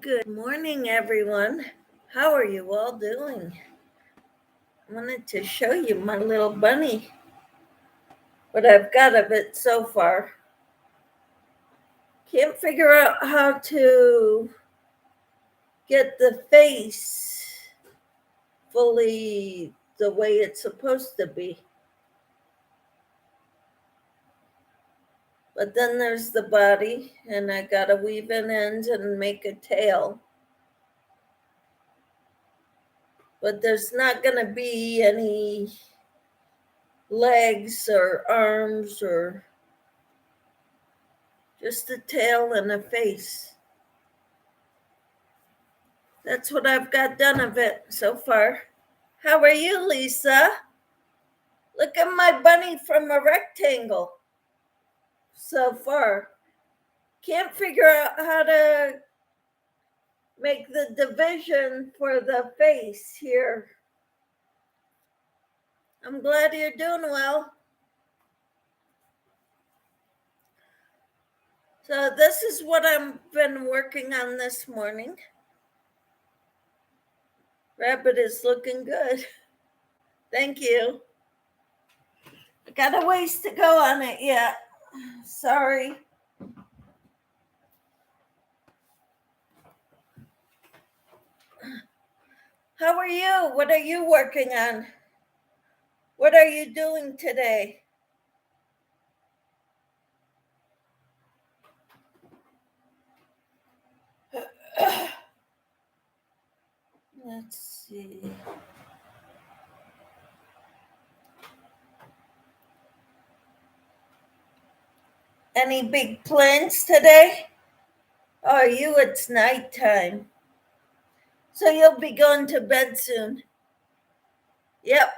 Good morning, everyone. How are you all doing? I wanted to show you my little bunny, what I've got of it so far. Can't figure out how to get the face fully the way it's supposed to be. But then there's the body, and I gotta weave in ends and make a tail. But there's not gonna be any legs or arms or just a tail and a face. That's what I've got done of it so far. How are you, Lisa? Look at my bunny from a rectangle so far. Can't figure out how to make the division for the face here. I'm glad you're doing well. So this is what I've been working on this morning. Rabbit is looking good. Thank you. I got a ways to go on it yet. Sorry. How are you? What are you working on? What are you doing today? Let's see. Any big plans today? Oh, it's nighttime. So you'll be going to bed soon. Yep.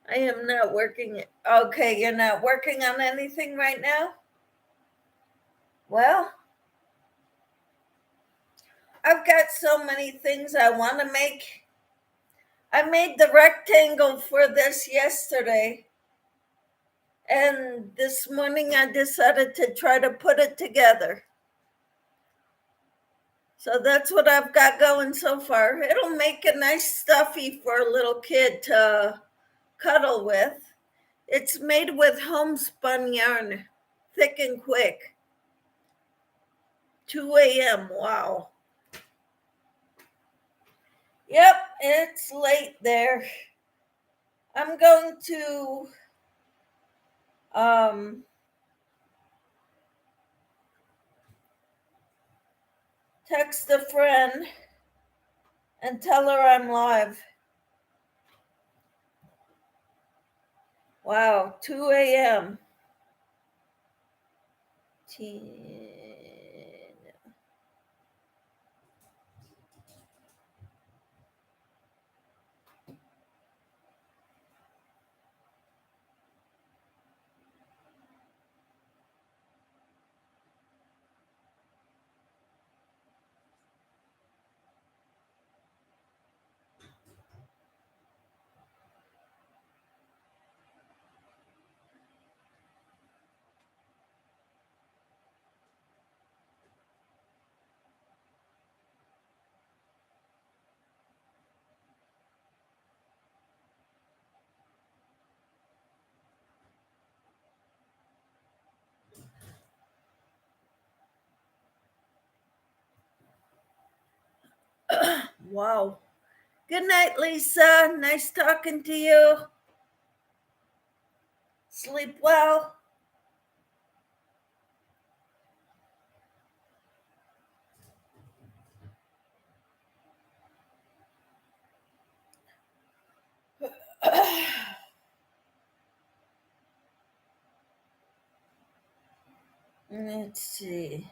I am not working. Okay, you're not working on anything right now? Well, I've got so many things I want to make. I made the rectangle for this yesterday. And this morning I decided to try to put it together. So that's what I've got going so far. It'll make a nice stuffy for a little kid to cuddle with. It's made with homespun yarn, thick and quick. 2 a.m. Wow. Yep, it's late there. I'm going to text a friend and tell her I'm live. Wow, 2 a.m. Wow. Good night, Lisa. Nice talking to you. Sleep well. Let's see.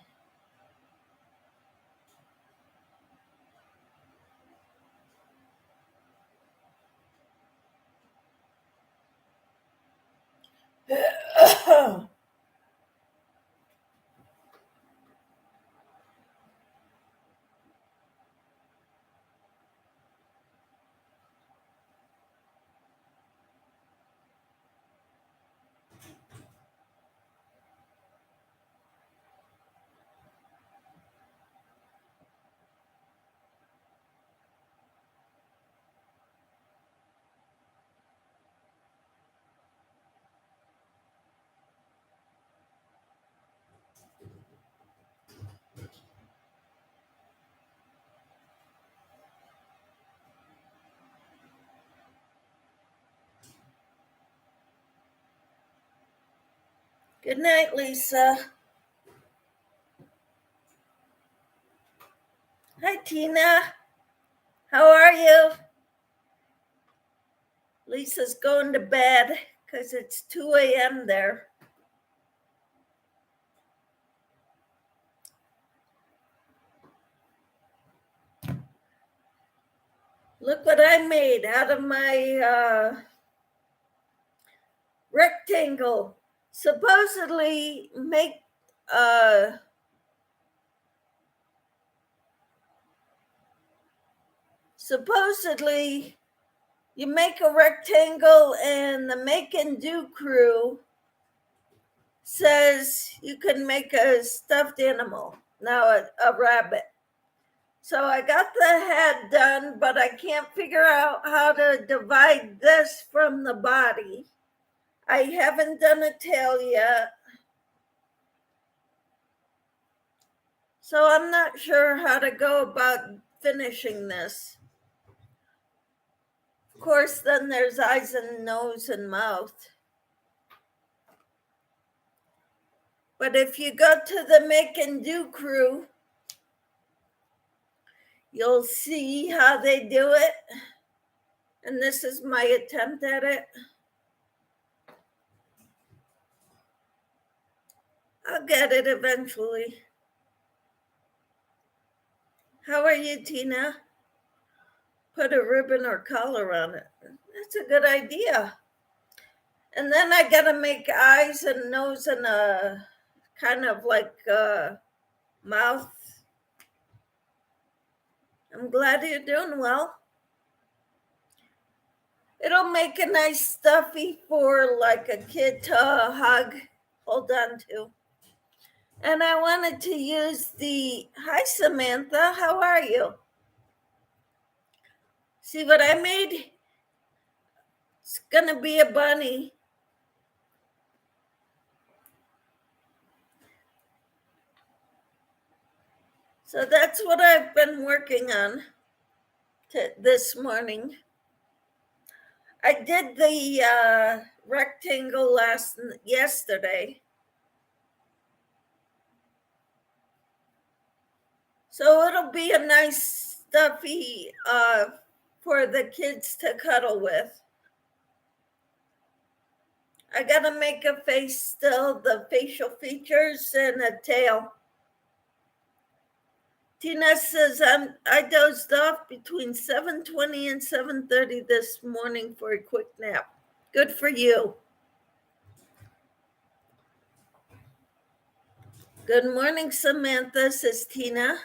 Good night, Lisa. Hi, Tina. How are you? Lisa's going to bed because it's 2 a.m. there. Look what I made out of my rectangle. Supposedly you make a rectangle, and the Make and Do crew says you can make a stuffed animal, now a rabbit. So I got the head done, but I can't figure out how to divide this from the body. I haven't done a tail yet, so I'm not sure how to go about finishing this. Of course, then there's eyes and nose and mouth. But if you go to the Make and Do crew, you'll see how they do it. And this is my attempt at it. I'll get it eventually. How are you, Tina? Put a ribbon or collar on it. That's a good idea. And then I gotta make eyes and nose and a kind of like a mouth. I'm glad you're doing well. It'll make a nice stuffy for like a kid to hug, hold on to. And I wanted to use hi Samantha, how are you? See what I made? It's gonna be a bunny. So that's what I've been working on this morning. I did the rectangle yesterday. So it'll be a nice stuffy for the kids to cuddle with. I gotta make a face still, the facial features, and a tail. Tina says I dozed off between 7:20 and 7:30 this morning for a quick nap. Good for you. Good morning, Samantha, says Tina.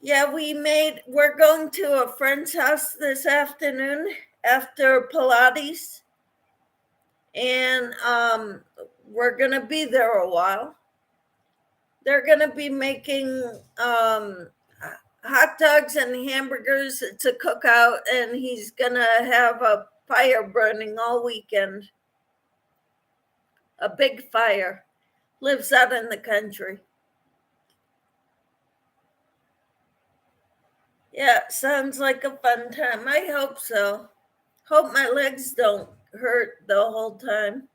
Yeah, we're going to a friend's house this afternoon after Pilates. And we're going to be there a while. They're going to be making hot dogs and hamburgers. It's a cookout, and he's going to have a fire burning all weekend. A big fire. Lives out in the country. Yeah, sounds like a fun time. I hope so. Hope my legs don't hurt the whole time.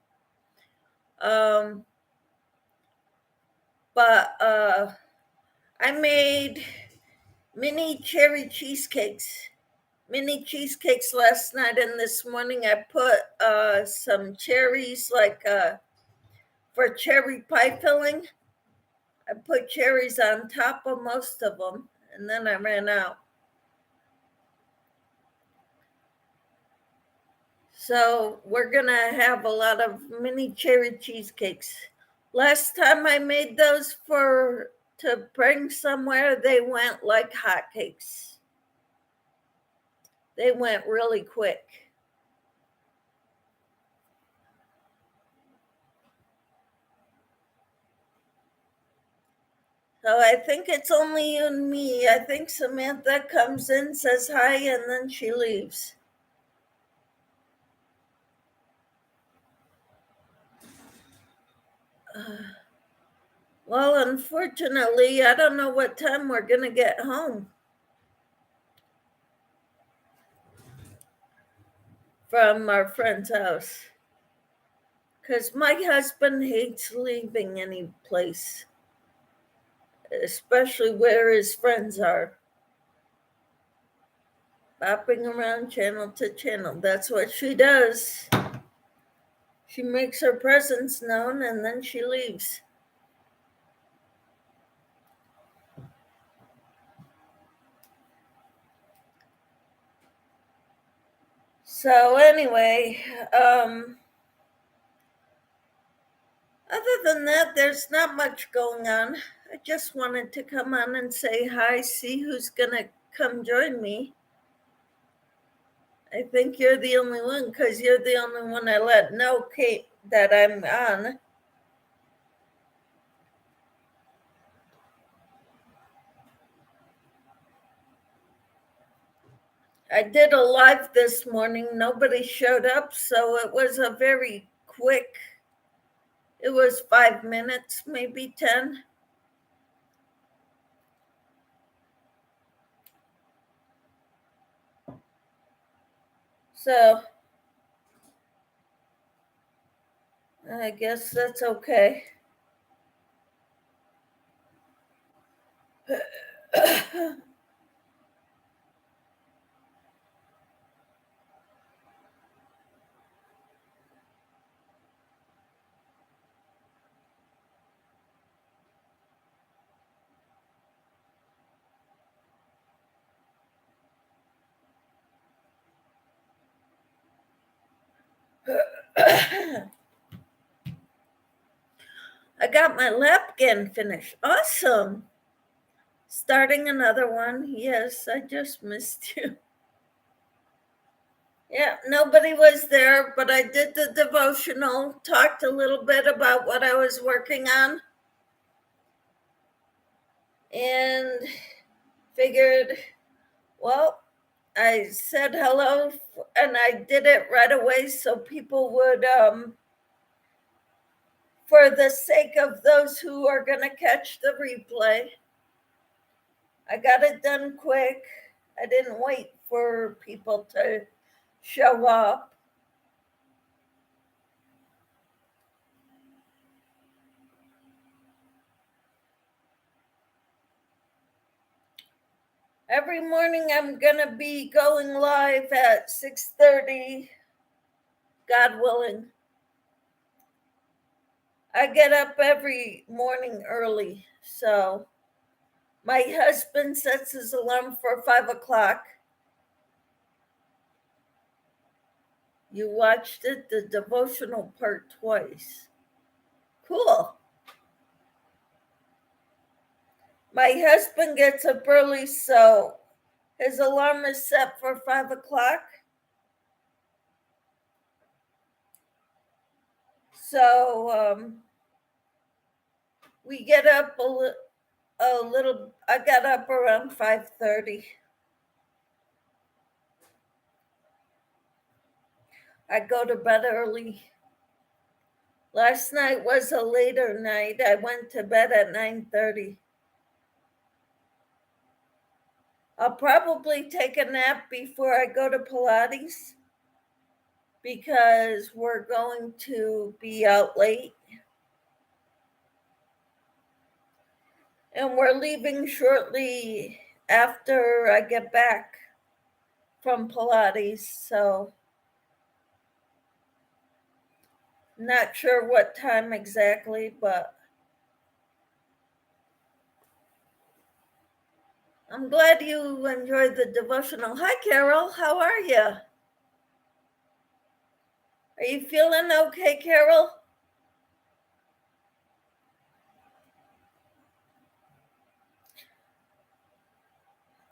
But I made mini cheesecakes last night, and this morning I put some cherries, like for cherry pie filling. I put cherries on top of most of them, and then I ran out. So we're gonna have a lot of mini cherry cheesecakes. Last time I made those to bring somewhere, they went like hotcakes. They went really quick. So I think it's only you and me. I think Samantha comes in, says hi, and then she leaves. Well, unfortunately, I don't know what time we're going to get home from our friend's house. because my husband hates leaving any place, especially where his friends are. Bopping around channel to channel. That's what she does. She makes her presence known and then she leaves. So anyway, other than that, there's not much going on. I just wanted to come on and say hi, see who's gonna come join me. I think you're the only one because you're the only one I let know, Kate, that I'm on. I did a live this morning. Nobody showed up, so it was a very quick, it was 5 minutes, maybe 10. So I guess that's okay. I got my lapghan finished. Awesome. Starting another one. Yes, I just missed you. Yeah, nobody was there, but I did the devotional, talked a little bit about what I was working on, and figured, well, I said hello and I did it right away so people would, for the sake of those who are going to catch the replay, I got it done quick. I didn't wait for people to show up. Every morning I'm going to be going live at 6:30, God willing. I get up every morning early, so my husband sets his alarm for 5 o'clock. You watched it, the devotional part, twice. Cool. My husband gets up early, so his alarm is set for 5 o'clock. So we get up a little. I got up around 5:30. I go to bed early. Last night was a later night. I went to bed at 9:30. I'll probably take a nap before I go to Pilates because we're going to be out late. And we're leaving shortly after I get back from Pilates. So, not sure what time exactly, but I'm glad you enjoyed the devotional. Hi, Carol. How are you? Are you feeling okay, Carol?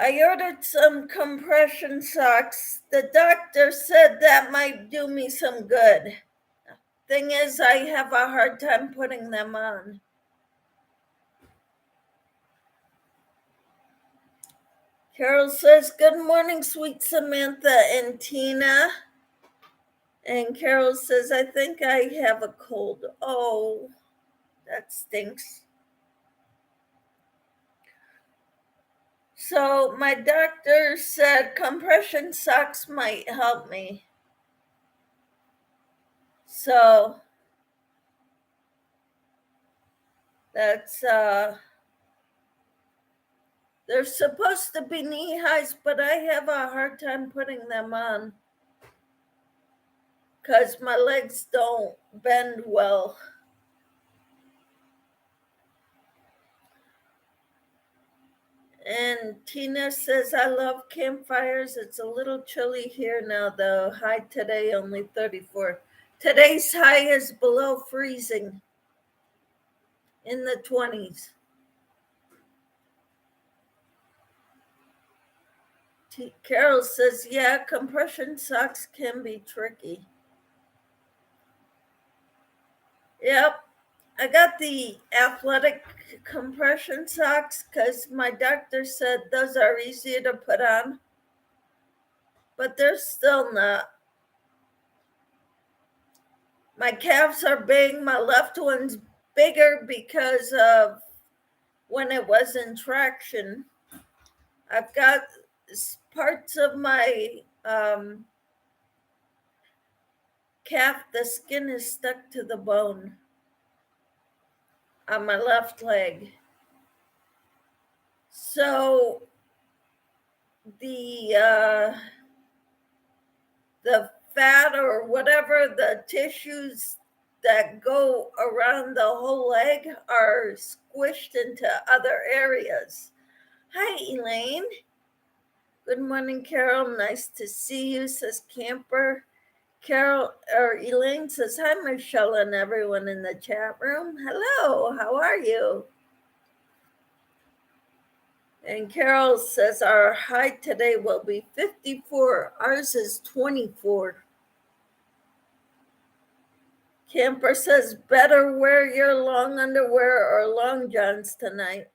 I ordered some compression socks. The doctor said that might do me some good. Thing is, I have a hard time putting them on. Carol says, good morning, sweet Samantha and Tina. And Carol says, I think I have a cold. Oh, that stinks. So my doctor said compression socks might help me. So That's they're supposed to be knee highs, but I have a hard time putting them on because my legs don't bend well. And Tina says, I love campfires. It's a little chilly here now, though. High today, only 34. Today's high is below freezing, in the 20s. Carol says, yeah, compression socks can be tricky. Yep. I got the athletic compression socks because my doctor said those are easier to put on, but they're still not. My calves are big. My left one's bigger because of when it was in traction. I've got parts of my calf, the skin is stuck to the bone on my left leg. So the fat or whatever, the tissues that go around the whole leg are squished into other areas. Hi, Elaine. Good morning, Carol. Nice to see you, says Camper. Carol or Elaine says, hi, Michelle and everyone in the chat room. Hello, how are you? And Carol says, our high today will be 54. Ours is 24. Camper says, better wear your long underwear or long johns tonight.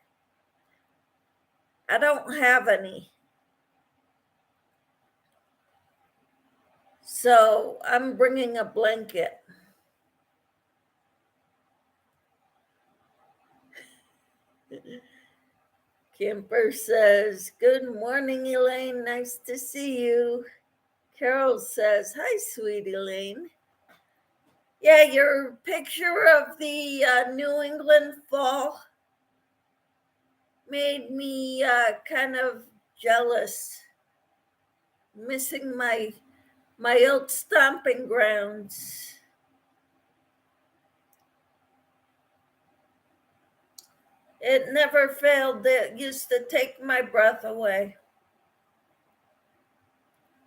I don't have any. So I'm bringing a blanket. Camper says, good morning, Elaine. Nice to see you. Carol says, hi, sweet Elaine. Yeah, your picture of the New England fall made me kind of jealous, missing my old stomping grounds. It never failed. It used to take my breath away.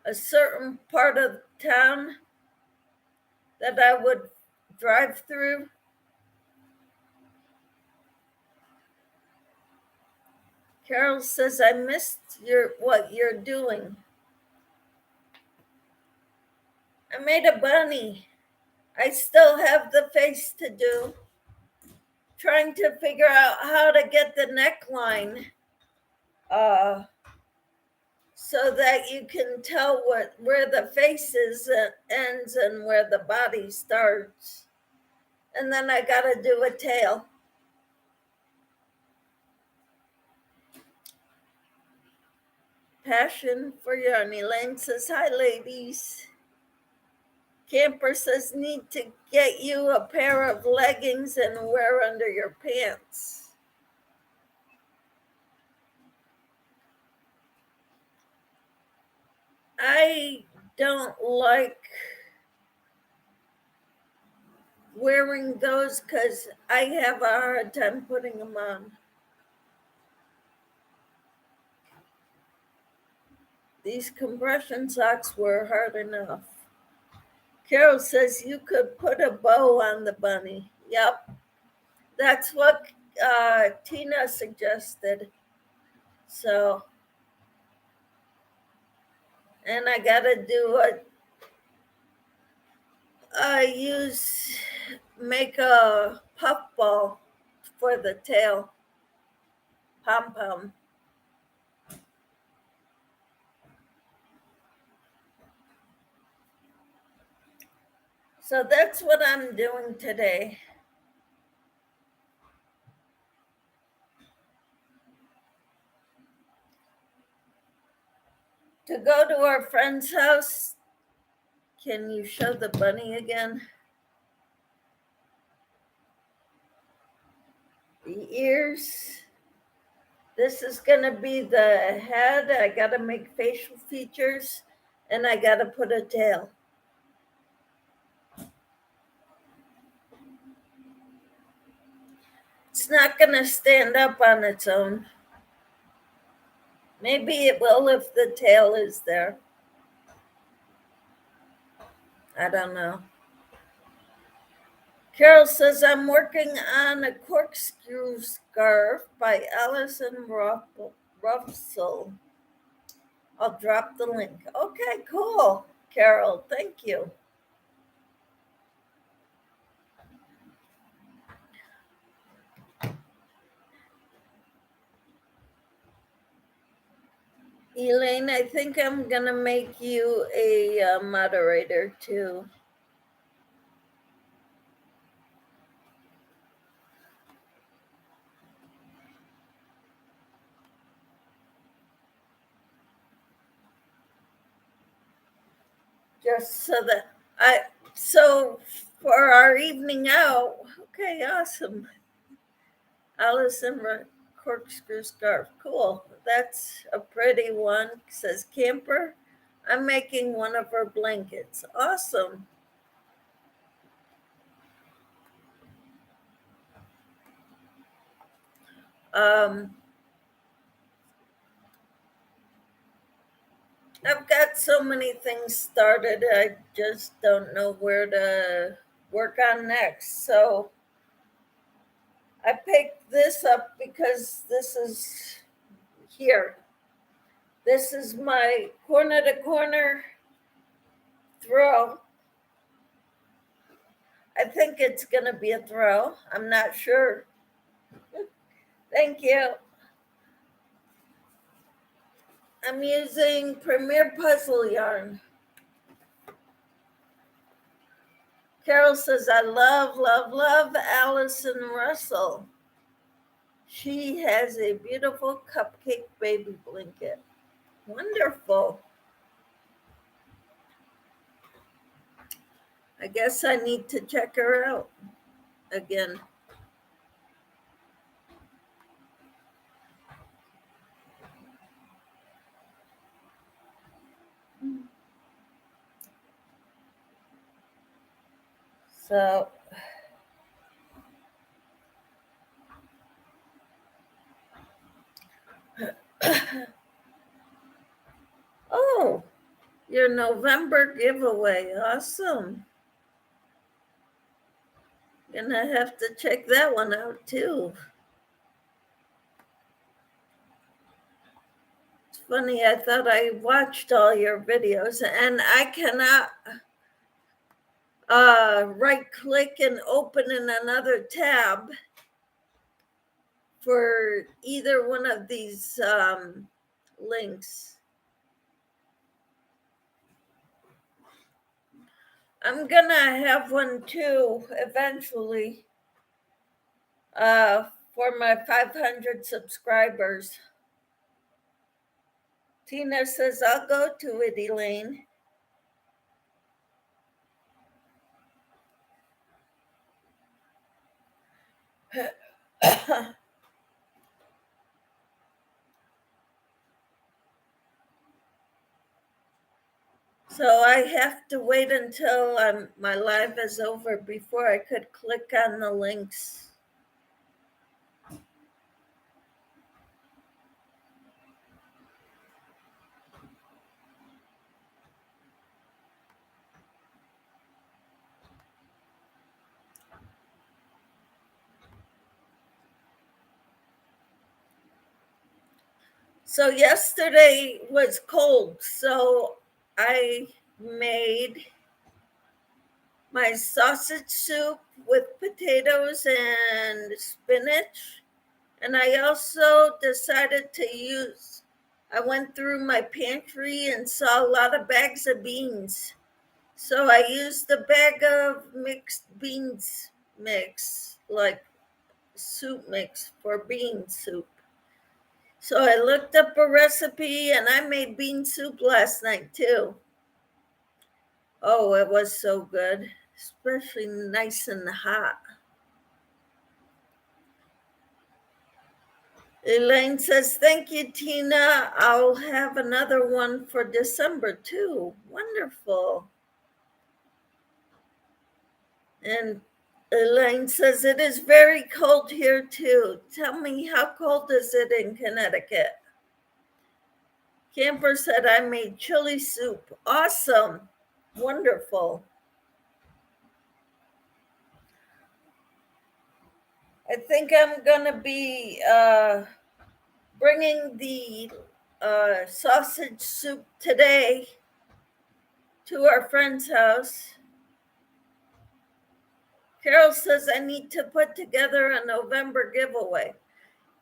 A certain part of town that I would drive through, Carol says, I missed what you're doing. I made a bunny. I still have the face to do. Trying to figure out how to get the neckline so that you can tell where the face ends and where the body starts. And then I got to do a tail. Passion for yarn. Elaine says, hi, ladies. Camper says, need to get you a pair of leggings and wear under your pants. I don't like wearing those because I have a hard time putting them on. These compression socks were hard enough. Carol says you could put a bow on the bunny. Yep, that's what Tina suggested. So, and I gotta do make a puff ball for the tail, pom pom. So that's what I'm doing today. To go to our friend's house, can you show the bunny again? the ears. This is going to be the head. I got to make facial features, and I got to put a tail. It's not going to stand up on its own. Maybe it will if the tail is there. I don't know. Carol says, I'm working on a corkscrew scarf by Allison Russell. I'll drop the link. Okay, cool. Carol, thank you. Elaine, I think I'm going to make you a moderator too. Just so that so for our evening out, okay, awesome. Allison corkscrew scarf, cool. That's a pretty one. Says camper. I'm making one of her blankets. Awesome. I've got so many things started, I just don't know where to work on next. So I picked this up because this is here. This is my corner to corner throw. I think it's going to be a throw. I'm not sure. Thank you. I'm using Premier Puzzle Yarn. Carol says, I love Allison Russell. She has a beautiful cupcake baby blanket. Wonderful. I guess I need to check her out again. So oh, your November giveaway. Awesome. Gonna have to check that one out too. It's funny, I thought I watched all your videos and I cannot right click and open in another tab for either one of these links. I'm gonna have one too eventually for my 500 subscribers. Tina says, I'll go to it, Elaine. So I have to wait until my live is over before I could click on the links. So yesterday was cold, so I made my sausage soup with potatoes and spinach. And I also decided to I went through my pantry and saw a lot of bags of beans. So I used a bag of mixed beans mix, like soup mix for bean soup. So I looked up a recipe and I made bean soup last night too. Oh, it was so good, especially nice and hot. Elaine says, thank you, Tina. I'll have another one for December too. Wonderful. And Elaine says, it is very cold here too. Tell me, how cold is it in Connecticut? Camper said, I made chili soup. Awesome. Wonderful. I think I'm going to be bringing the sausage soup today to our friend's house. Carol says I need to put together a November giveaway.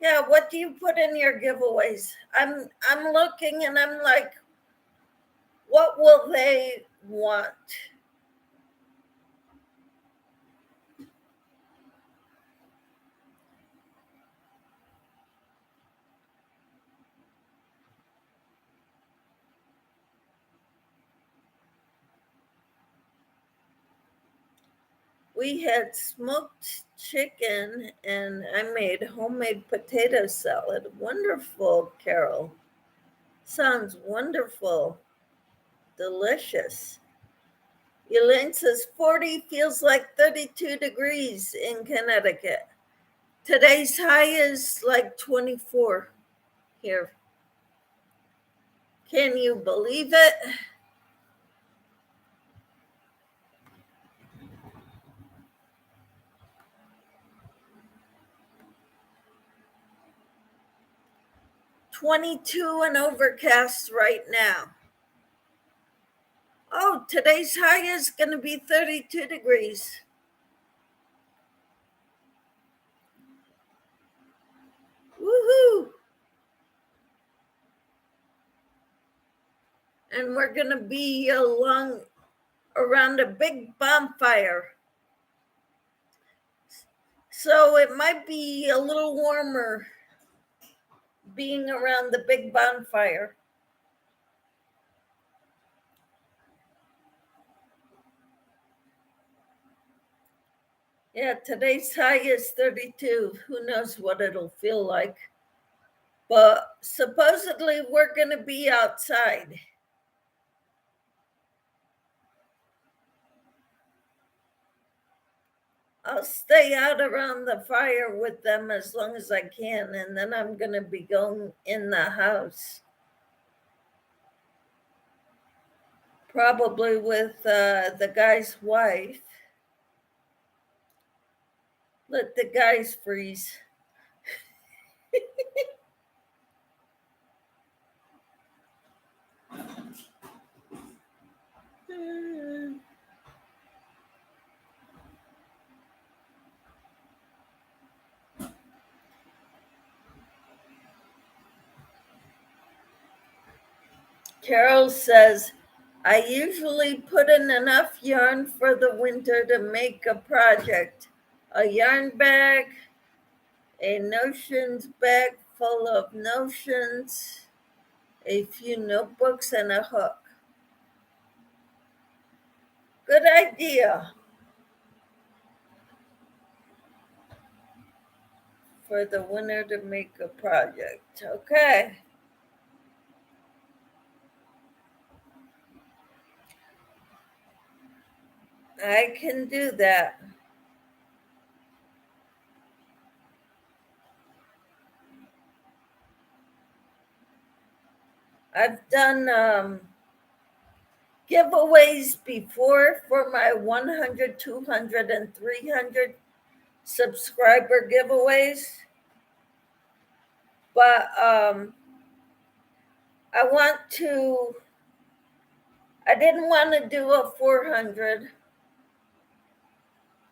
Yeah, what do you put in your giveaways? I'm looking and I'm like, what will they want? We had smoked chicken and I made homemade potato salad. Wonderful, Carol. Sounds wonderful. Delicious. Elaine says 40 feels like 32 degrees in Connecticut. Today's high is like 24 here. Can you believe it? "22 and overcast right now." Oh, today's high is going to be 32 degrees. Woohoo! And we're going to be around a big bonfire. So it might be a little warmer being around the big bonfire. Yeah, today's high is 32. Who knows what it'll feel like? But supposedly we're going to be outside. I'll stay out around the fire with them as long as I can, and then I'm going to be going in the house. Probably with the guy's wife. Let the guys freeze. Carol says, I usually put in enough yarn for the winter to make a project. A yarn bag, a notions bag full of notions, a few notebooks, and a hook. Good idea for the winter to make a project. Okay. I can do that. I've done giveaways before for my 100, 200, and 300 subscriber giveaways. But I didn't want to do a 400,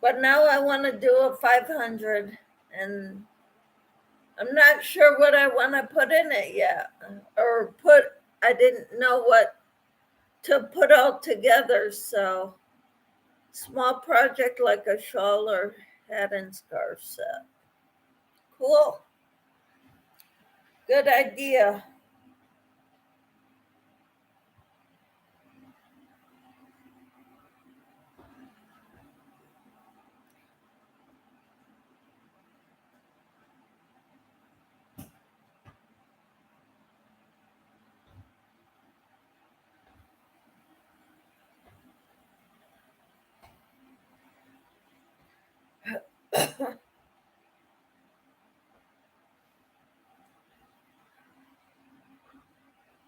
but now I want to do a 500. And I'm not sure what I want to put in it yet. I didn't know what to put all together. So, small project like a shawl or hat and scarf set. Cool. Good idea.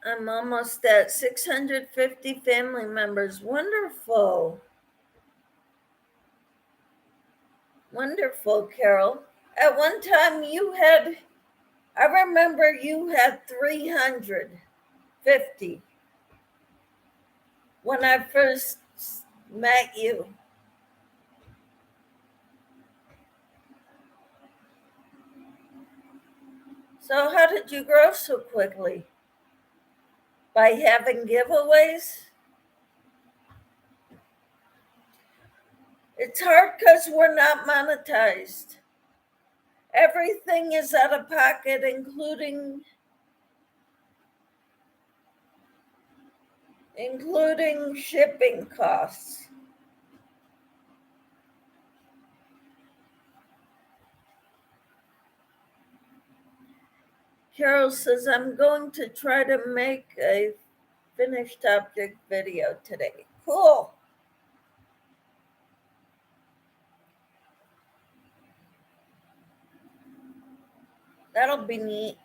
I'm almost at 650 family members. Wonderful. Wonderful, Carol. At one time I remember you had 350 when I first met you. So how did you grow so quickly? By having giveaways? It's hard because we're not monetized. Everything is out of pocket, including shipping costs. Carol says, I'm going to try to make a finished object video today. Cool. That'll be neat.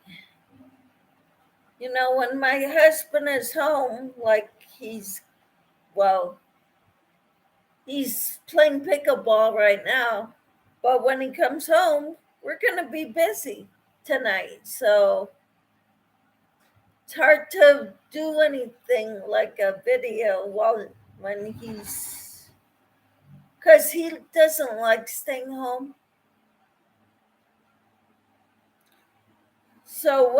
You know, when my husband is home, like he's playing pickleball right now, but when he comes home, we're going to be busy tonight. So it's hard to do anything like a video because he doesn't like staying home. So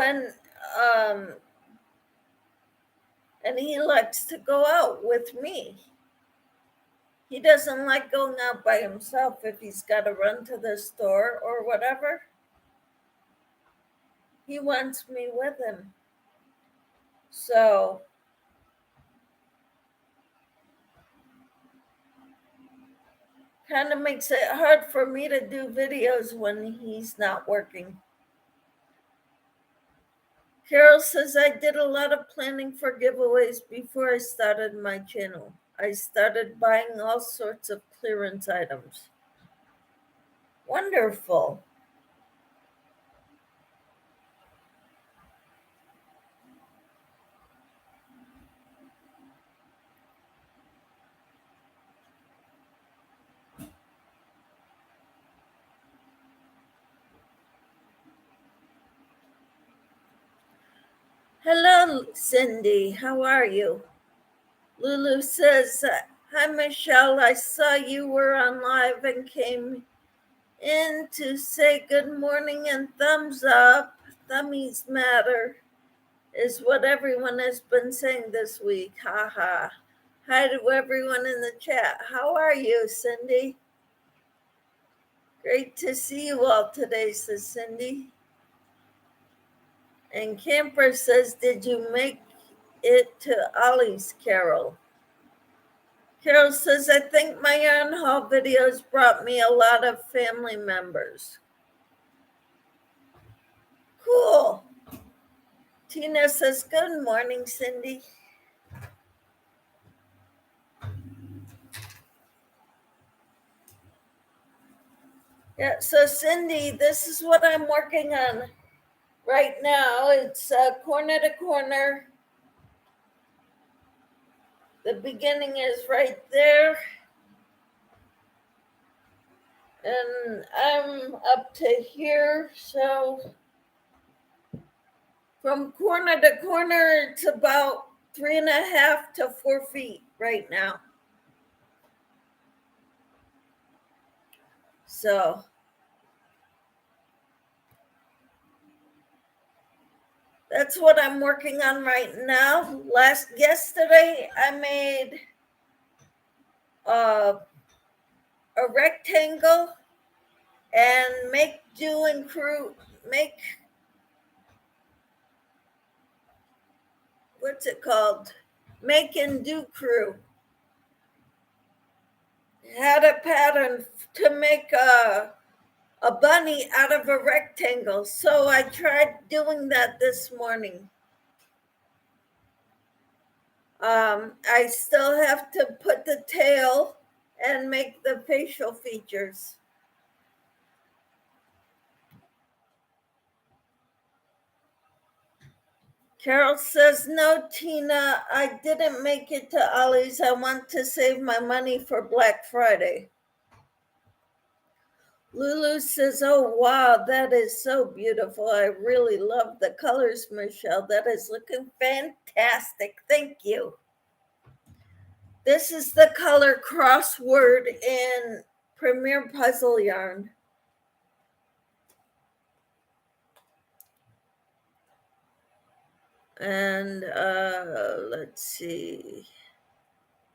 and he likes to go out with me. He doesn't like going out by himself if he's got to run to the store or whatever. He wants me with him. So kind of makes it hard for me to do videos when he's not working. Carol says, I did a lot of planning for giveaways before I started my channel. I started buying all sorts of clearance items. Wonderful. Hello, Cindy. How are you? Lulu says, hi, Michelle. I saw you were on live and came in to say good morning and thumbs up. Thummies matter is what everyone has been saying this week. Ha ha. Hi to everyone in the chat. How are you, Cindy? Great to see you all today, says Cindy. And Camper says, did you make it to Ollie's, Carol? Carol says, I think my yarn haul videos brought me a lot of family members. Cool. Tina says, good morning, Cindy. Yeah, so Cindy, this is what I'm working on right now. It's corner to corner. The beginning is right there. And I'm up to here. So from corner to corner, it's about 3.5 to 4 feet right now. So that's what I'm working on right now. Yesterday, I made a rectangle and make what's it called? Make and do crew. Had a pattern to make a bunny out of a rectangle. So I tried doing that this morning. I still have to put the tail and make the facial features. Carol says, no, Tina, I didn't make it to Ollie's. I want to save my money for Black Friday. Lulu says, oh, wow, that is so beautiful. I really love the colors, Michelle. That is looking fantastic. Thank you. This is the color Crossword in Premier Puzzle Yarn. And let's see.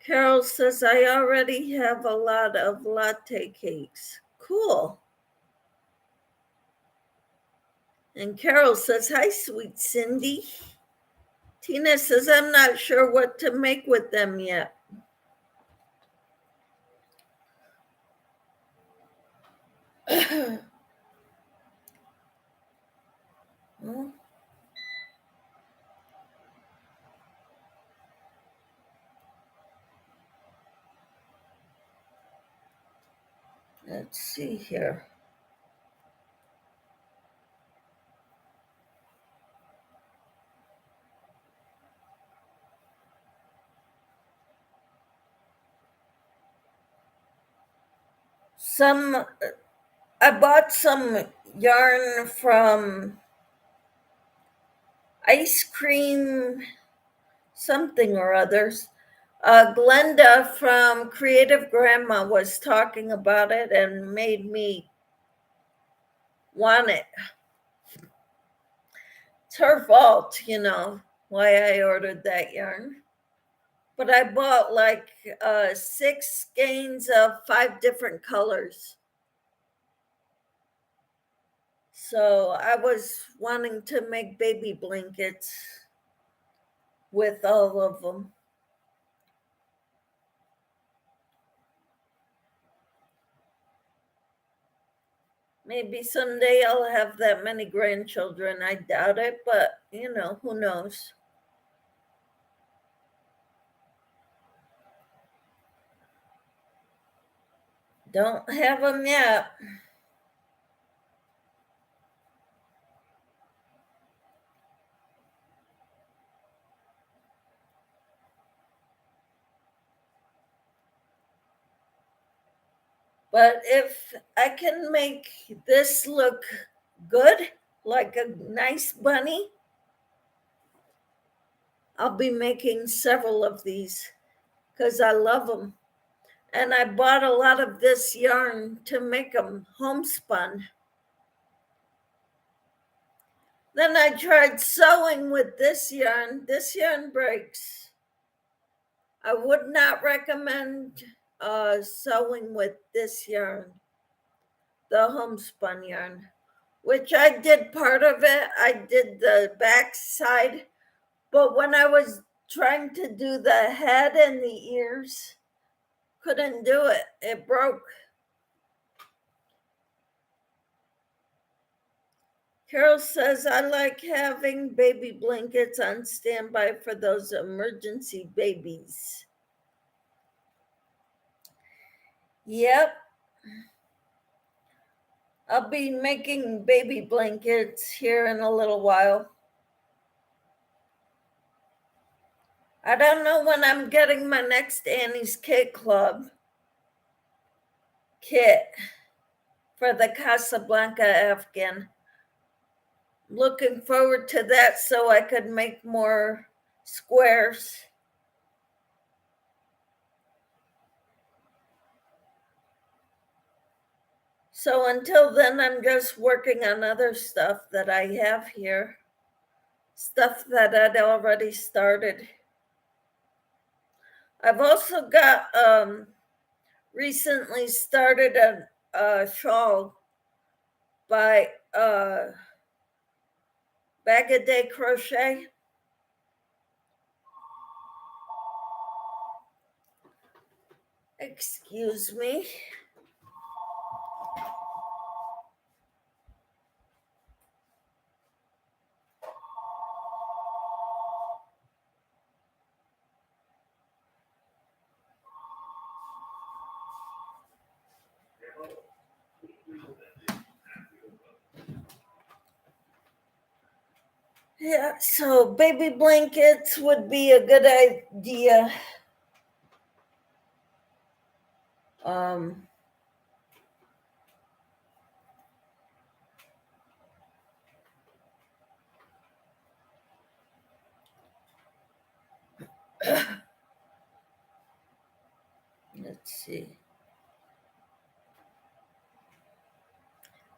Carol says, I already have a lot of latte cakes. Cool. And Carol says, hi, sweet Cindy. Tina says, I'm not sure what to make with them yet. Let's see here. I bought some yarn from Ice Cream something or others. Glenda from Creative Grandma was talking about it and made me want it. It's her fault, why I ordered that yarn. But I bought like 6 skeins of 5 different colors. So I was wanting to make baby blankets with all of them. Maybe someday I'll have that many grandchildren. I doubt it, but who knows? Don't have them yet. But if I can make this look good, like a nice bunny, I'll be making several of these because I love them. And I bought a lot of this yarn to make them homespun. Then I tried sewing with this yarn. This yarn breaks. I would not recommend sewing with this yarn, the homespun yarn, which I did part of it. I did the back side, but when I was trying to do the head and the ears, couldn't do it. It broke. Carol says, I like having baby blankets on standby for those emergency babies. Yep. I'll be making baby blankets here in a little while. I don't know when I'm getting my next Annie's Kit Club kit for the Casablanca Afghan. Looking forward to that so I could make more squares. So until then, I'm just working on other stuff that I have here, stuff that I'd already started. I've also got recently started a shawl by Bag a Day Crochet. Excuse me. Yeah, so baby blankets would be a good idea. Um, let's see.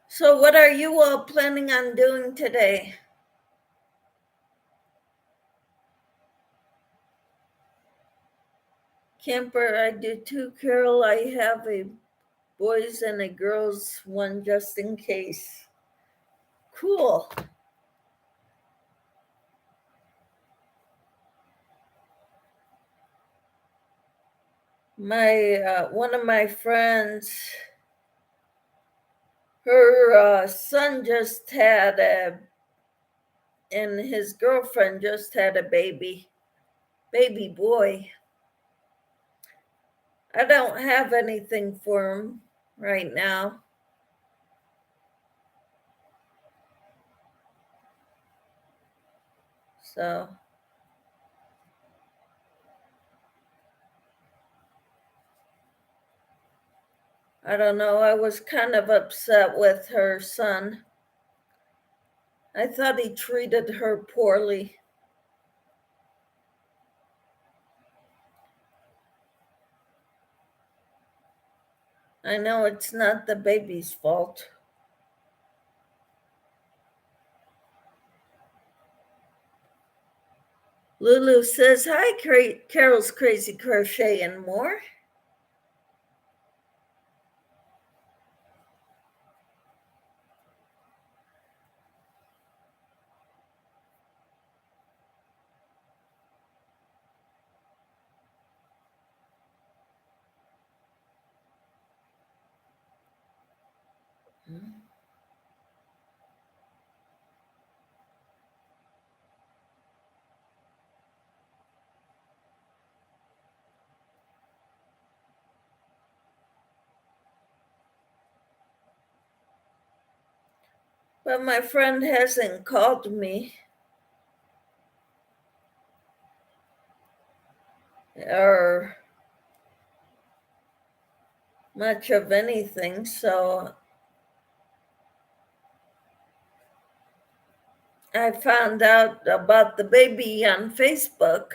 So, what are you all planning on doing today? Camper, I do too, Carol. I have a boys and a girls one just in case. Cool. My one of my friends, her son just had and his girlfriend just had a baby boy. I don't have anything for him right now. So I don't know. I was kind of upset with her son. I thought he treated her poorly. I know it's not the baby's fault. Lulu says, hi, Carol's Crazy Crochet and More. But my friend hasn't called me or much of anything, so I found out about the baby on Facebook.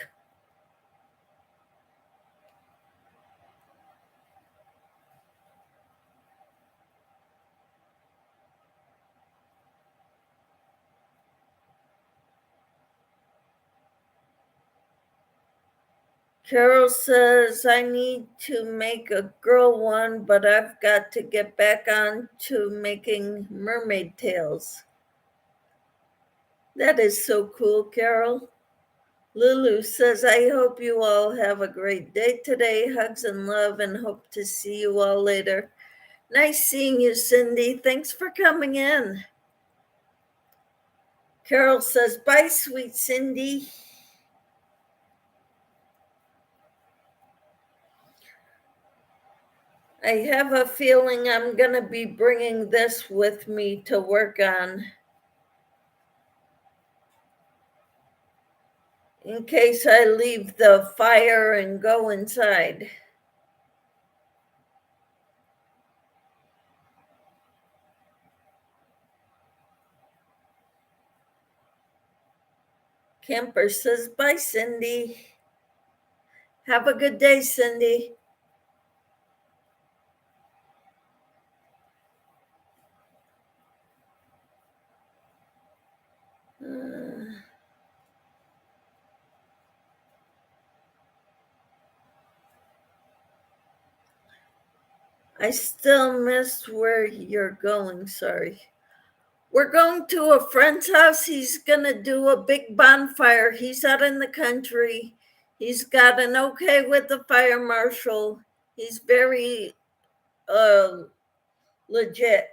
Carol says I need to make a girl one, but I've got to get back on to making mermaid tails. That is so cool, Carol. Lulu says, I hope you all have a great day today. Hugs and love, and hope to see you all later. Nice seeing you, Cindy. Thanks for coming in. Carol says, bye, sweet Cindy. I have a feeling I'm going to be bringing this with me to work on in case I leave the fire and go inside. Camper says, bye, Cindy. Have a good day, Cindy. I still missed where you're going, sorry. We're going to a friend's house. He's going to do a big bonfire. He's out in the country. He's got an okay with the fire marshal. He's very legit.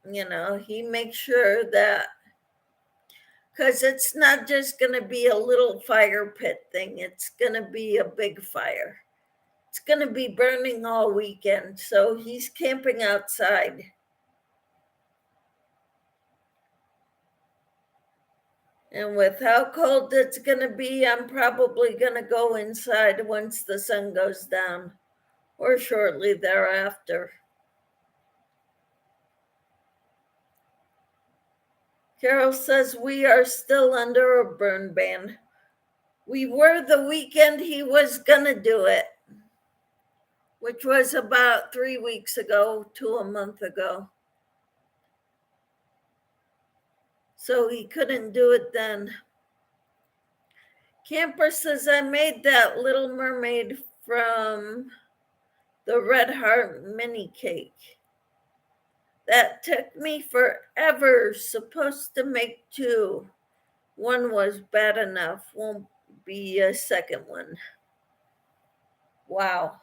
You know, he makes sure that, because it's not just going to be a little fire pit thing, it's going to be a big fire. It's going to be burning all weekend. So he's camping outside. And with how cold it's going to be, I'm probably going to go inside once the sun goes down or shortly thereafter. Carol says we are still under a burn ban. We were the weekend he was going to do it, which was about 3 weeks ago to a month ago. So he couldn't do it then. Camper says I made that Little Mermaid from the Red Heart mini cake. That took me forever. Supposed to make 2. One was bad enough. Won't be a second one. Wow.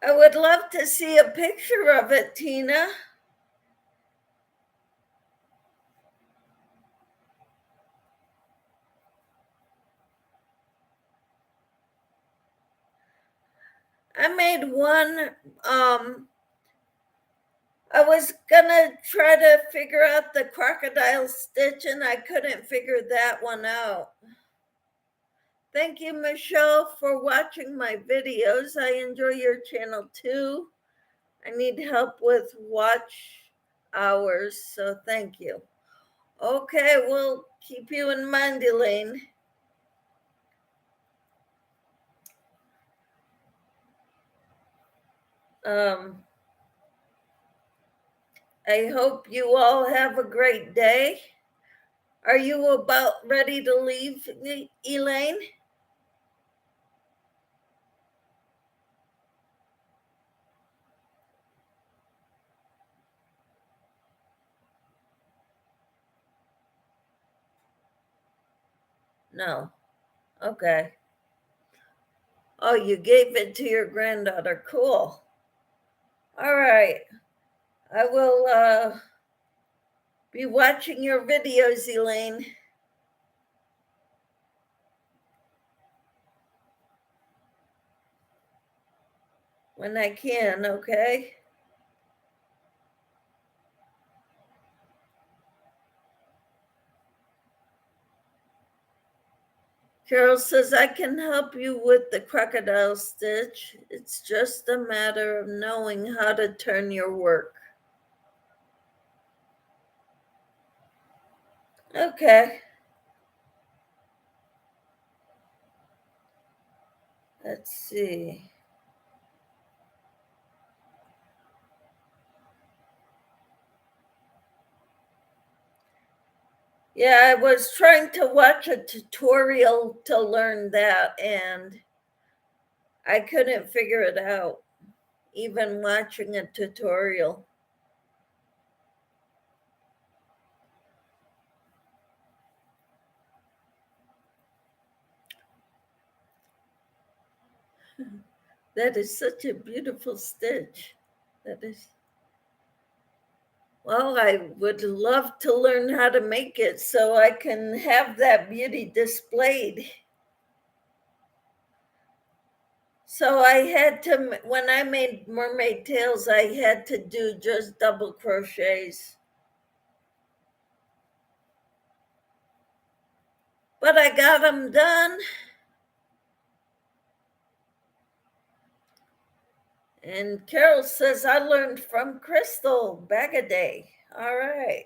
I would love to see a picture of it, Tina. I made one. I was gonna try to figure out the crocodile stitch and I couldn't figure that one out. Thank you, Michelle, for watching my videos. I enjoy your channel too. I need help with watch hours, so thank you. Okay, we'll keep you in mind, Elaine. I hope you all have a great day. Are you about ready to leave, Elaine? No. Okay. Oh, you gave it to your granddaughter. Cool. All right. I will be watching your videos, Elaine. When I can, okay? Carol says, I can help you with the crocodile stitch. It's just a matter of knowing how to turn your work. Okay. Let's see. Yeah, I was trying to watch a tutorial to learn that, and I couldn't figure it out, even watching a tutorial. That is such a beautiful stitch. That is. Well, I would love to learn how to make it so I can have that beauty displayed. So I had to, when I made mermaid tails, I had to do just double crochets. But I got them done. And Carol says, I learned from Crystal Bagaday. All right.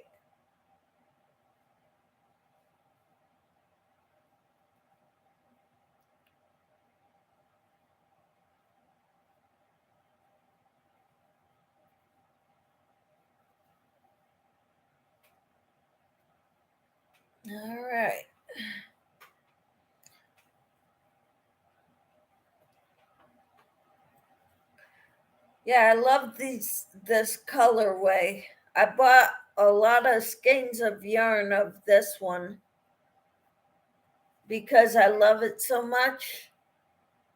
All right. Yeah, I love this colorway. I bought a lot of skeins of yarn of this one because I love it so much.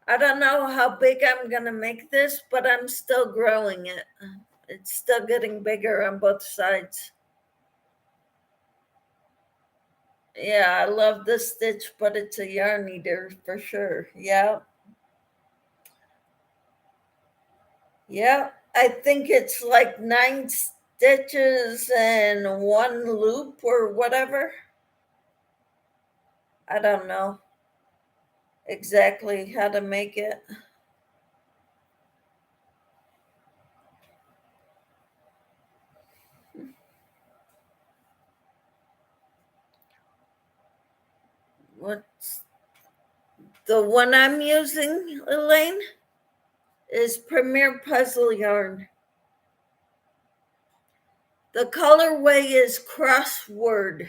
I don't know how big I'm gonna make this, but I'm still growing it. It's still getting bigger on both sides. Yeah, I love this stitch, but it's a yarn eater for sure. Yeah. Yeah, I think it's like 9 stitches in one loop or whatever. I don't know exactly how to make it. What's the one I'm using, Elaine, is Premier Puzzle Yarn. The colorway is Crossword.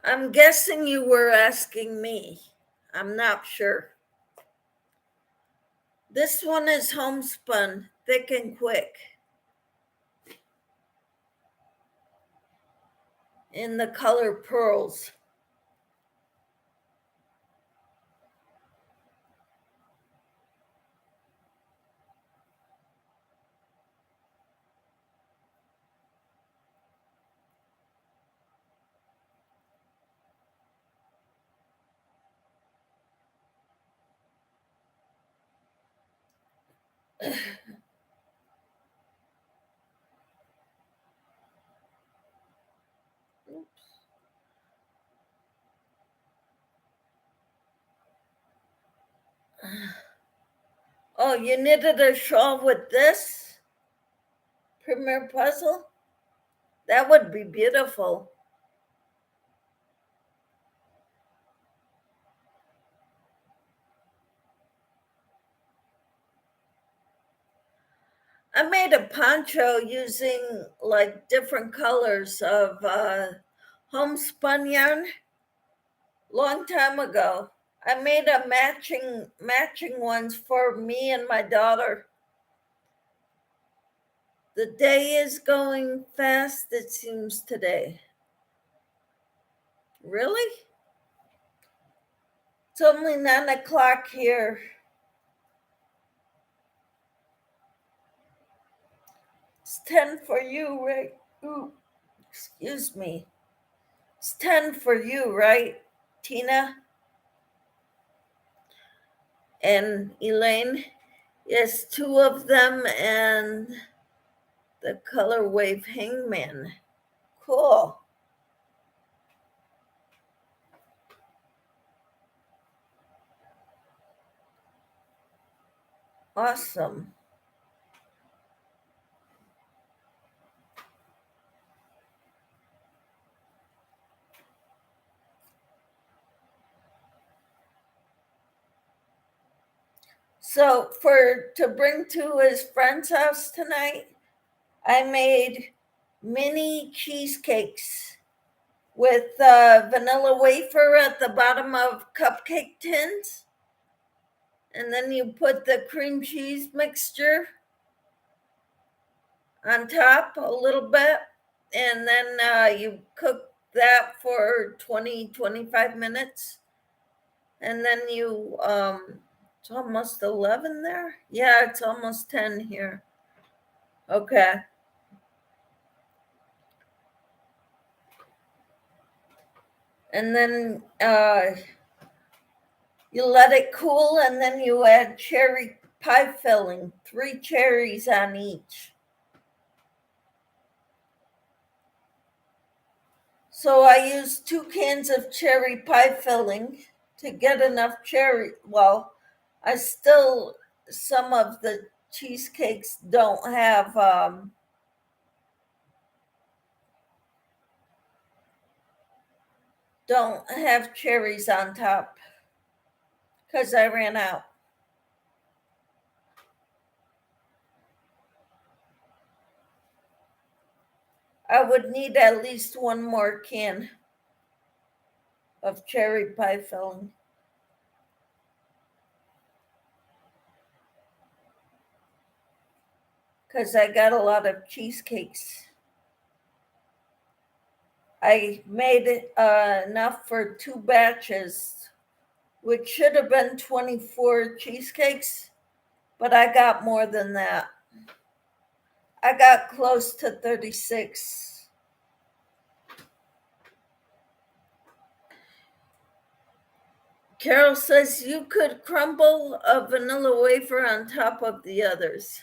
I'm guessing you were asking me. I'm not sure. This one is homespun, thick and quick, in the color pearls. Oh, you knitted a shawl with this Premier Puzzle? That would be beautiful. I made a poncho using like different colors of homespun yarn long time ago. I made a matching ones for me and my daughter. The day is going fast, it seems, today. Really? It's only 9 o'clock here. It's 10 for you, right? Ooh, excuse me. It's 10 for you, right, Tina and Elaine? Yes, two of them and the Color Wave Hangman. Cool. Awesome. So to bring to his friend's house tonight, I made mini cheesecakes with vanilla wafer at the bottom of cupcake tins. And then you put the cream cheese mixture on top a little bit. And then you cook that for 20-25 minutes. And then it's almost 11 there. Yeah, it's almost 10 here. Okay. And then you let it cool, and then you add cherry pie filling, 3 cherries on each. So I used 2 cans of cherry pie filling to get enough cherry. Well, some of the cheesecakes don't have cherries on top because I ran out. I would need at least 1 more can of cherry pie filling because I got a lot of cheesecakes. I made it enough for 2 batches, which should have been 24 cheesecakes, but I got more than that. I got close to 36. Carol says you could crumble a vanilla wafer on top of the others.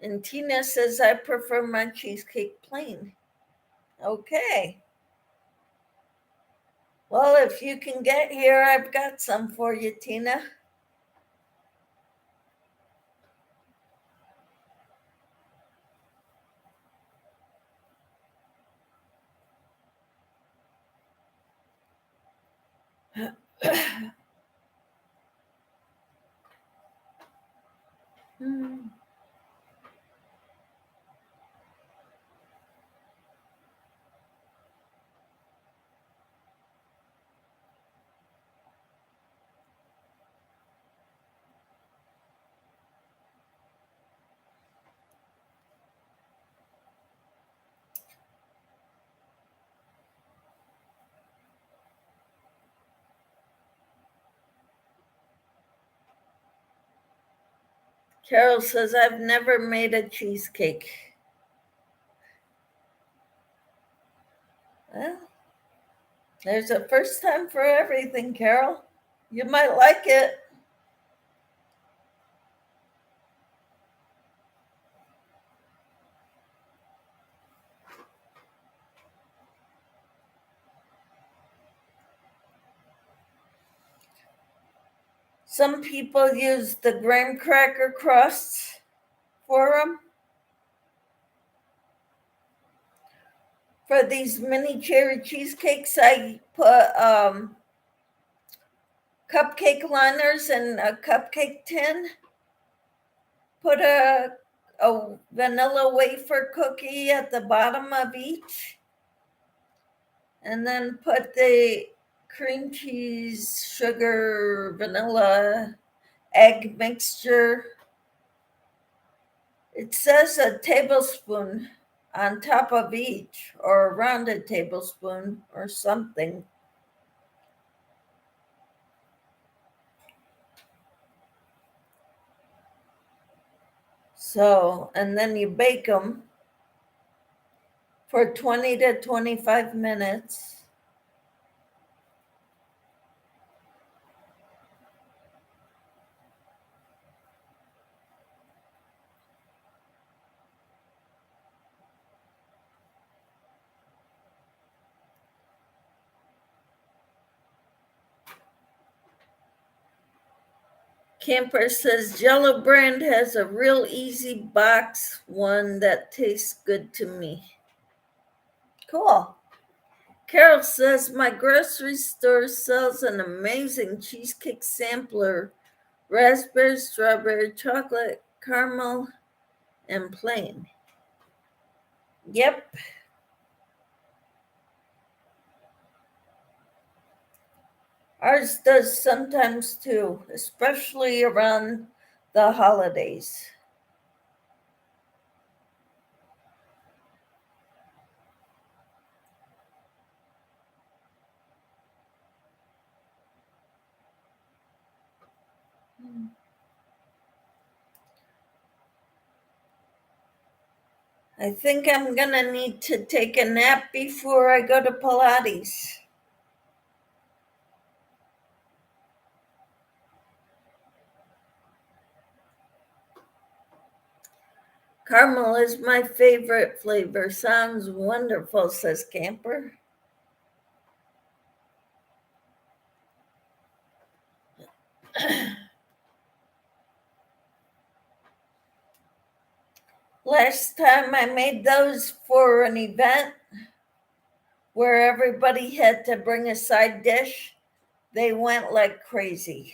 And Tina says I prefer my cheesecake plain. Okay. Well, if you can get here, I've got some for you, Tina. Carol says I've never made a cheesecake. Well, there's a first time for everything, Carol. You might like it. Some people use the graham cracker crusts for them. For these mini cherry cheesecakes, I put cupcake liners in a cupcake tin. Put a vanilla wafer cookie at the bottom of each. And then put the cream cheese, sugar, vanilla, egg mixture. It says a tablespoon on top of each, or a rounded tablespoon or something. So, and then you bake them for 20 to 25 minutes. Camper says Jello brand has a real easy box one that tastes good to me. Cool. Carol says my grocery store sells an amazing cheesecake sampler, raspberry, strawberry, chocolate, caramel, and plain. Yep. Ours does sometimes too, especially around the holidays. I think I'm gonna need to take a nap before I go to Pilates. Caramel is my favorite flavor. Sounds wonderful, says Camper. Last time I made those for an event where everybody had to bring a side dish, they went like crazy.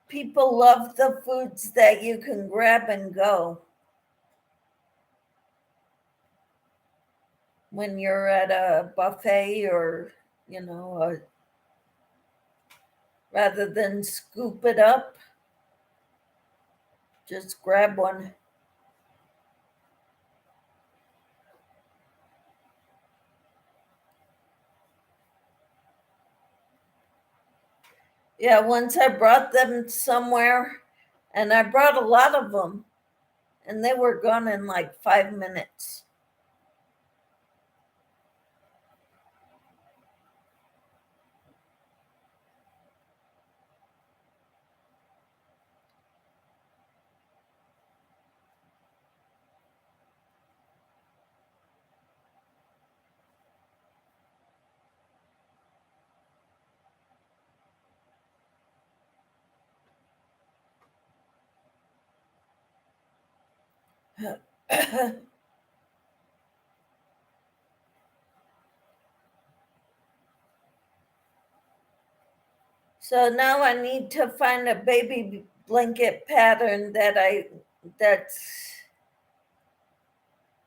People love the foods that you can grab and go when you're at a buffet, or, rather than scoop it up, just grab one. Yeah, once I brought them somewhere And I brought a lot of them, and they were gone in like 5 minutes. So now I need to find a baby blanket pattern that's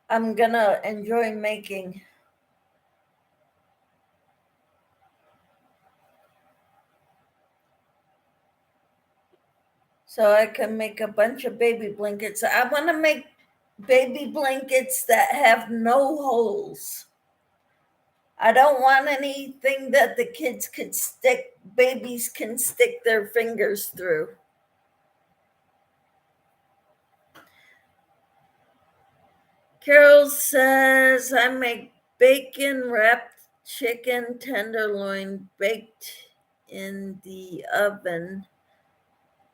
I'm gonna enjoy making. So I can make a bunch of baby blankets. I want to make baby blankets that have no holes. I don't want anything that babies can stick their fingers through. Carol says I make bacon wrapped chicken tenderloin baked in the oven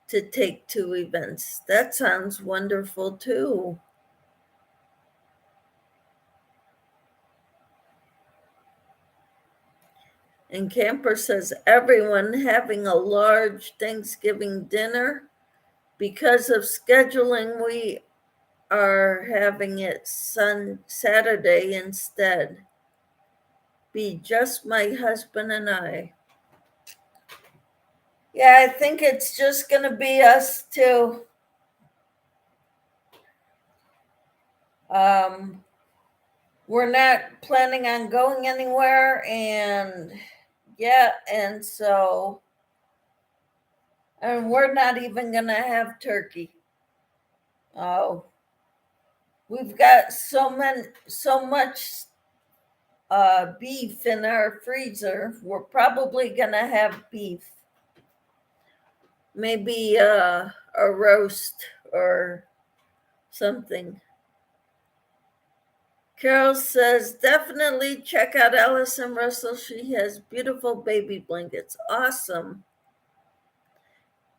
to take to events. That sounds wonderful too. And Camper says everyone having a large Thanksgiving dinner. Because of scheduling, we are having it Saturday instead. Be just my husband and I. Yeah, I think it's just going to be us two. We're not planning on going anywhere, and and we're not even going to have turkey. Oh, we've got so much beef in our freezer. We're probably going to have beef. Maybe a roast or something. Carol says, definitely check out Allison Russell. She has beautiful baby blankets. Awesome.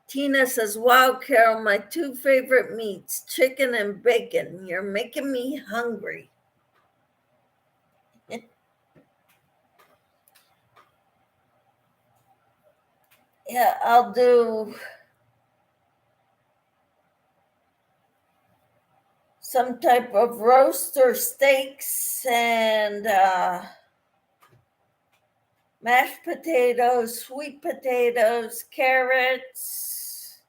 Tina says, wow, Carol, my two favorite meats, chicken and bacon. You're making me hungry. Yeah, I'll do some type of roast or steaks and mashed potatoes, sweet potatoes, carrots,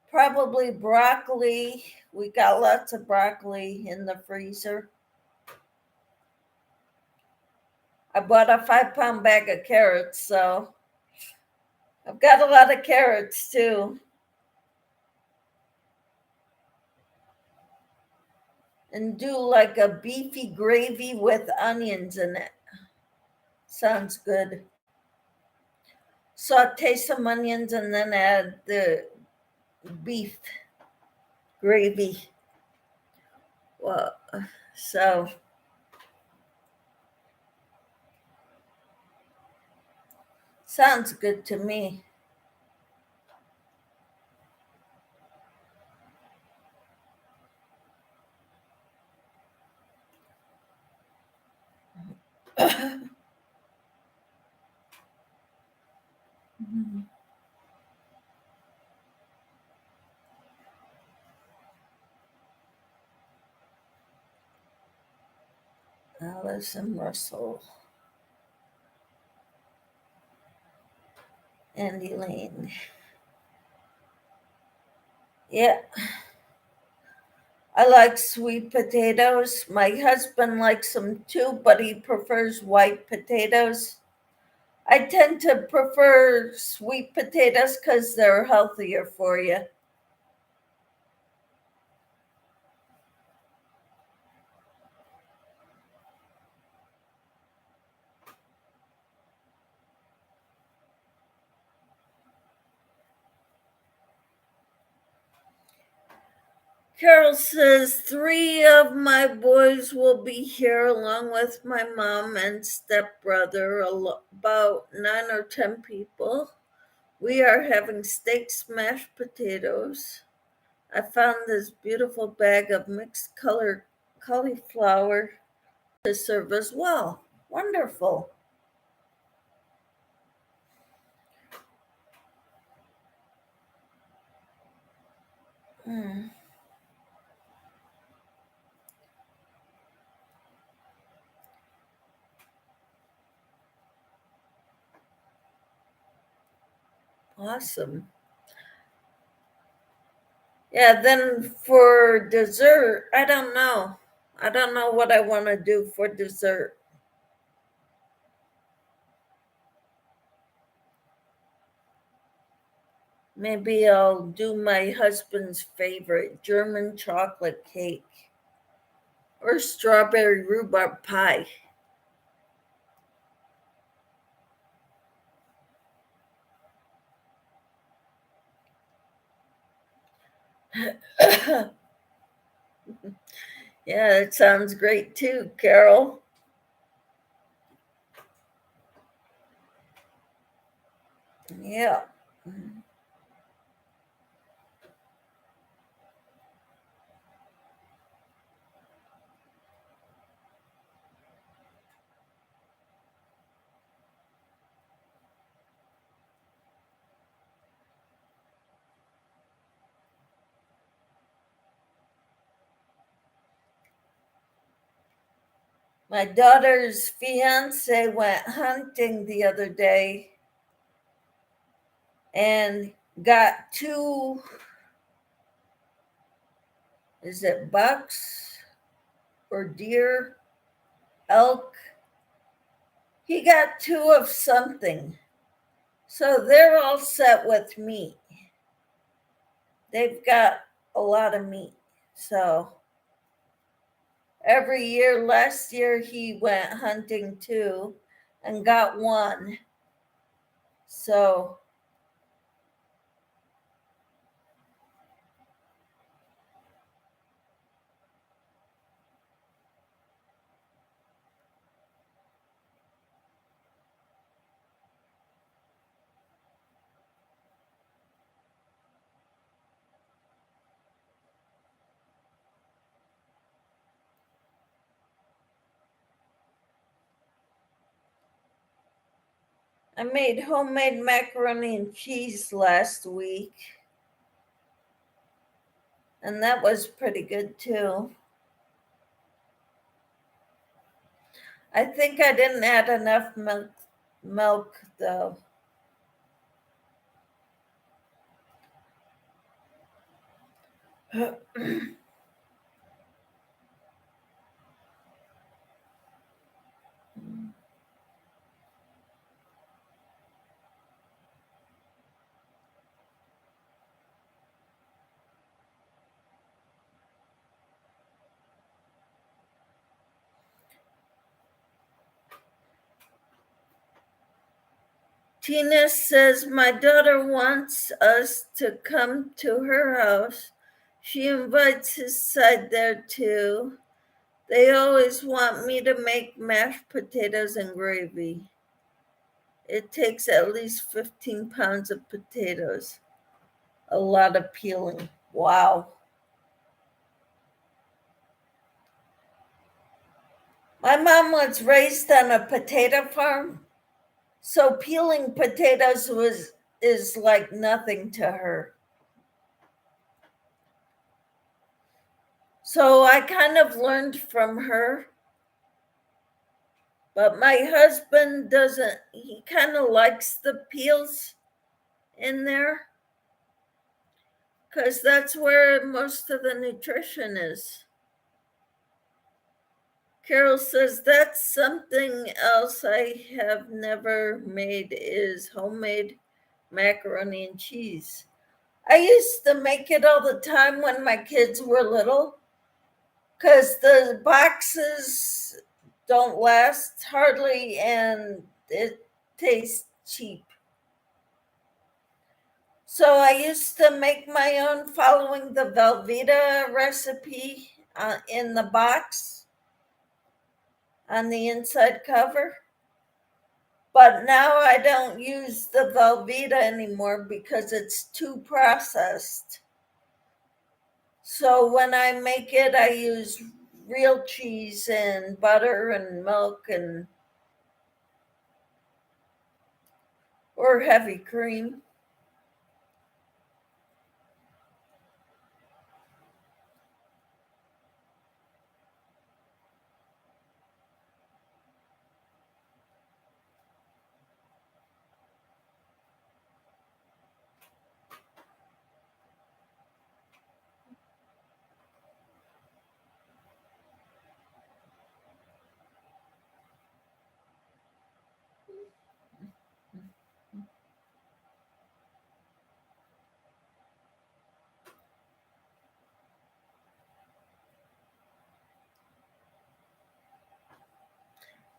probably broccoli. We got lots of broccoli in the freezer. I bought a 5-pound bag of carrots, so I've got a lot of carrots too. And do like a beefy gravy with onions in it. Sounds good. Saute some onions and then add the beef gravy. Well, so sounds good to me. Allison Russell and Elaine. Yeah. I like sweet potatoes. My husband likes them too, but he prefers white potatoes. I tend to prefer sweet potatoes because they're healthier for you. Carol says 3 of my boys will be here along with my mom and stepbrother, about 9 or 10 people. We are having steaks, mashed potatoes. I found this beautiful bag of mixed color cauliflower to serve as well. Wonderful. Mm, awesome. Yeah, then for dessert, I don't know. I don't know what I want to do for dessert. Maybe I'll do my husband's favorite German chocolate cake or strawberry rhubarb pie. Yeah, it sounds great too, Carol. Yeah. My daughter's fiance went hunting the other day and got 2, is it bucks or deer, elk? He got 2 of something. So they're all set with meat. They've got a lot of meat. So every year, last year, he went hunting too and got 1. So I made homemade macaroni and cheese last week, and that was pretty good too. I think I didn't add enough milk though. Tina says my daughter wants us to come to her house. She invites his side there too. They always want me to make mashed potatoes and gravy. It takes at least 15 pounds of potatoes. A lot of peeling. Wow. My mom was raised on a potato farm, so peeling potatoes is like nothing to her. So I kind of learned from her. But my husband doesn't, he kind of likes the peels in there because that's where most of the nutrition is. Carol says that's something else I have never made is homemade macaroni and cheese. I used to make it all the time when my kids were little because the boxes don't last hardly and it tastes cheap. So I used to make my own following the Velveeta recipe in the box on the inside cover. But now I don't use the Velveeta anymore because it's too processed. So when I make it, I use real cheese and butter and milk and or heavy cream.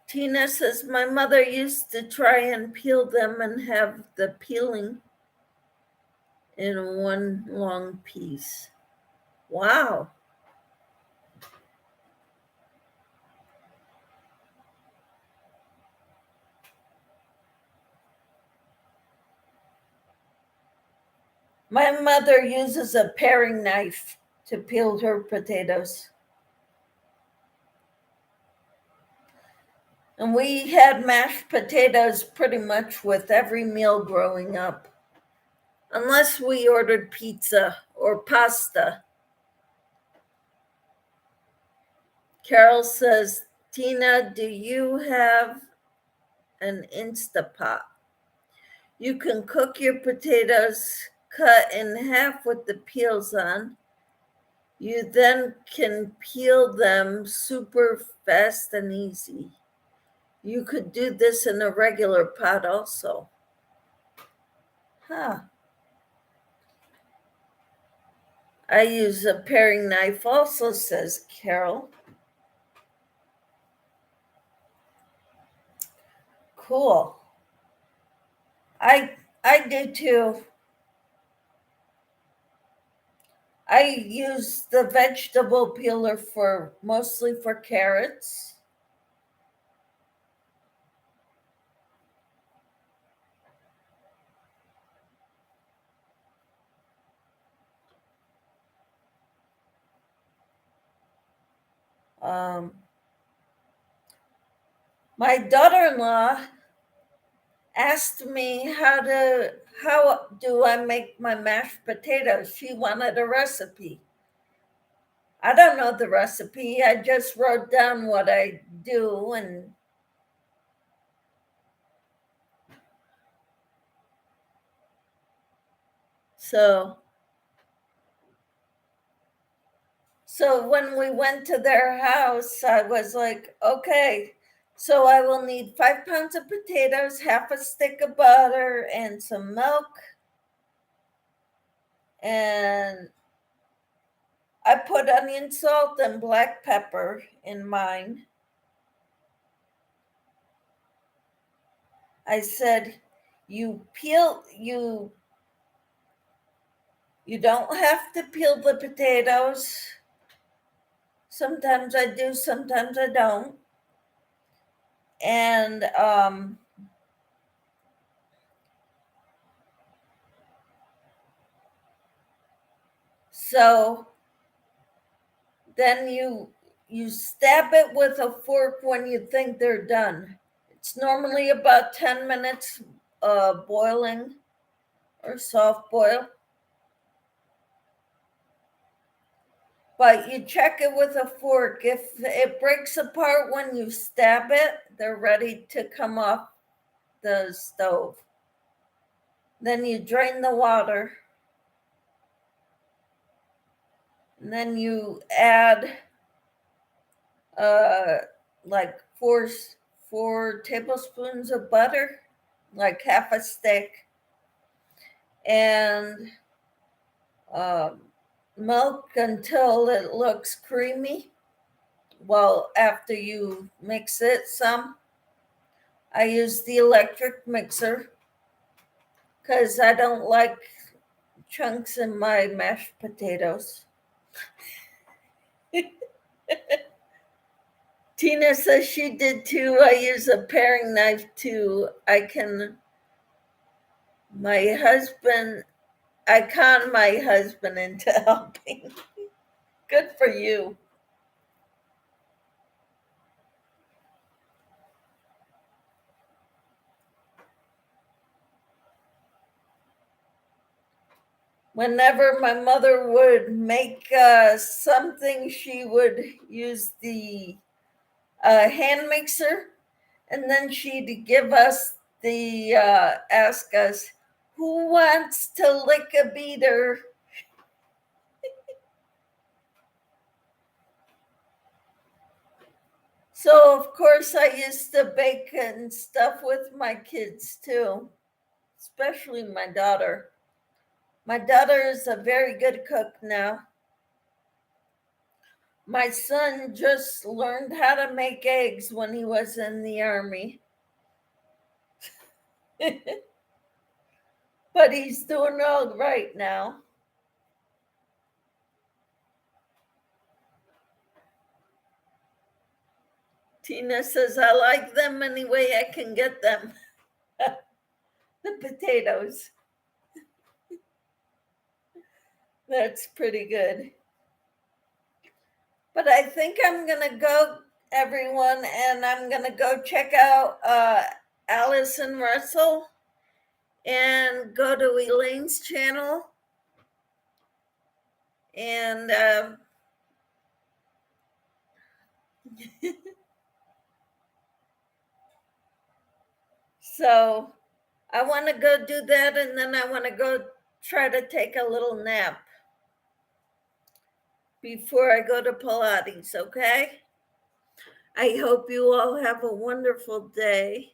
Tina says, my mother used to try and peel them and have the peeling in one long piece. Wow. My mother uses a paring knife to peel her potatoes. And we had mashed potatoes pretty much with every meal growing up, unless we ordered pizza or pasta. Carol says, Tina, do you have an Instapot? You can cook your potatoes cut in half with the peels on. You then can peel them super fast and easy. You could do this in a regular pot also. Huh. I use a paring knife also, says Carol. Cool. I do too. I use the vegetable peeler for mostly for carrots. My daughter-in-law asked me how do I make my mashed potatoes. She wanted a recipe. I don't know the recipe. I just wrote down what I do, and so when we went to their house, I was like, okay, so I will need 5 pounds of potatoes, half a stick of butter, and some milk. And I put onion salt and black pepper in mine. I said, you don't have to peel the potatoes. Sometimes I do, sometimes I don't. And so then you stab it with a fork when you think they're done. It's normally about 10 minutes boiling or soft boil. But you check it with a fork. If it breaks apart when you stab it, they're ready to come off the stove. Then you drain the water. And then you add like four tablespoons of butter, like half a stick, and milk until it looks creamy. Well, after you mix it some, I use the electric mixer because I don't like chunks in my mashed potatoes. Tina says she did too. I use a paring knife too. I con my husband into helping. Good for you. Whenever my mother would make something, she would use the hand mixer, and then she'd give us ask us, who wants to lick a beater? So, of course, I used to bake and stuff with my kids too, especially my daughter. My daughter is a very good cook now. My son just learned how to make eggs when he was in the army. But he's doing all right now. Tina says, I like them any way I can get them. The potatoes. That's pretty good. But I think I'm going to go, everyone, and I'm going to go check out Alice and Russell and go to Elaine's channel. And so I want to go do that, and then I want to go try to take a little nap before I go to Pilates, okay? I hope you all have a wonderful day.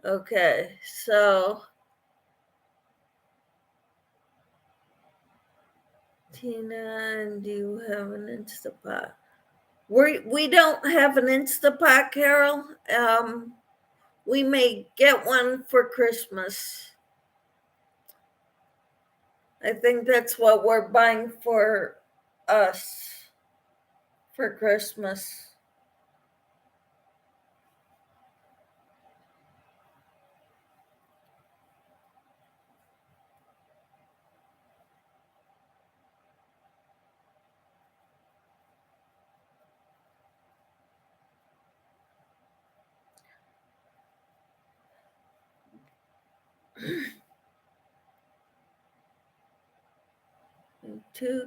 Okay, so Tina, do you have an Instapot? We don't have an Instapot, Carol. We may get one for Christmas. I think that's what we're buying for us for Christmas.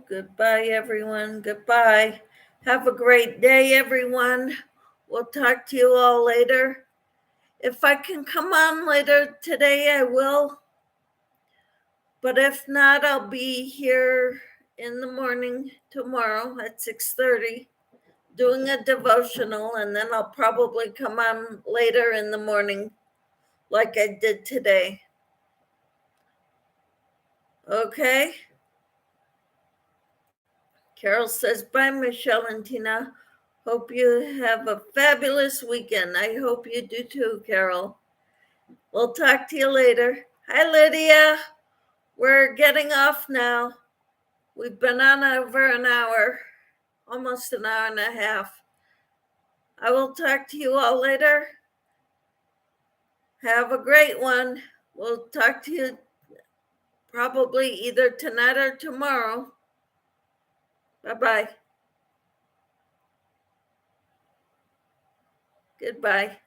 Goodbye, everyone. Goodbye. Have a great day, everyone. We'll talk to you all later. If I can come on later today, I will. But if not, I'll be here in the morning tomorrow at 6:30 doing a devotional, and then I'll probably come on later in the morning like I did today. Okay? Carol says, bye, Michelle and Tina. Hope you have a fabulous weekend. I hope you do too, Carol. We'll talk to you later. Hi, Lydia. We're getting off now. We've been on over an hour, almost an hour and a half. I will talk to you all later. Have a great one. We'll talk to you probably either tonight or tomorrow. Bye-bye. Goodbye.